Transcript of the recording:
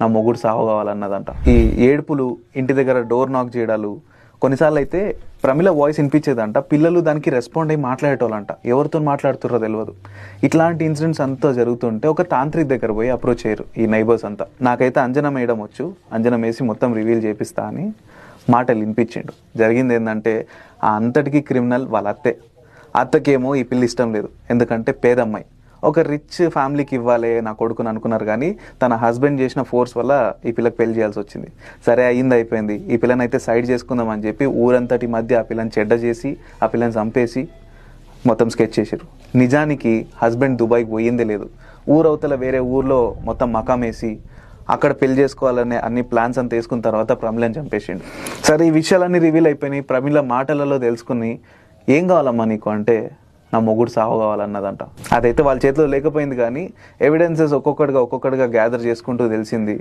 నా మొగుడు సావు కావాలన్నదంట. ఈ ఏడుపులు, ఇంటి దగ్గర డోర్ నాక్ చేయడాలు, కొన్నిసార్లు అయితే ప్రమిళ వాయిస్ వినిపించేదంట. పిల్లలు దానికి రెస్పాండ్ అయ్యి మాట్లాడేటోళ్ళంట. ఎవరితో మాట్లాడుతుర్రో తెలియదు. ఇట్లాంటి ఇన్సిడెంట్స్ అంతా జరుగుతుంటే ఒక తాంత్రిక్ దగ్గర పోయి అప్రోచ్ అయ్యారు ఈ నైబర్స్ అంతా. నాకైతే అంజనం వేయడం వచ్చు, అంజనం వేసి మొత్తం రివీల్ చేపిస్తా అని మాటలు వినిపించిండు. జరిగింది ఏంటంటే ఆ అంతటికీ క్రిమినల్ వాళ్ళ అత్తే. అత్తకేమో ఈ పిల్ల ఇష్టం లేదు, ఎందుకంటే పేదమ్మాయి. ఒక రిచ్ ఫ్యామిలీకి ఇవ్వాలి నా కొడుకుని అనుకున్నారు, కానీ తన హస్బెండ్ చేసిన ఫోర్స్ వల్ల ఈ పిల్లకి పెళ్లి చేయాల్సి వచ్చింది. సరే అయింది, అయిపోయింది. ఈ పిల్లని అయితే సైడ్ చేసుకుందాం అని చెప్పి ఊరంతటి మధ్య ఆ పిల్లని చెడ్డ చేసి ఆ పిల్లని చంపేసి మొత్తం స్కెచ్ చేసారు. నిజానికి హస్బెండ్ దుబాయ్కి పోయిందే లేదు. ఊరవతల వేరే ఊర్లో మొత్తం మకాం వేసి అక్కడ పెళ్లి చేసుకోవాలనే అన్ని ప్లాన్స్ అంతా వేసుకున్న తర్వాత ప్రమిళని చంపేసిండు. సరే ఈ విషయాలన్నీ రివీల్ అయిపోయినాయి. ప్రమిళ మాటలలో తెలుసుకుని ఏం కావాలమ్మా నీకు అంటే నా మొగుడు సావు కావాలన్నదంట. అదైతే వాళ్ళ చేతిలో లేకపోయింది, కానీ ఎవిడెన్సెస్ ఒక్కొక్కటిగా గ్యాదర్ చేసుకుంటూ తెలిసింది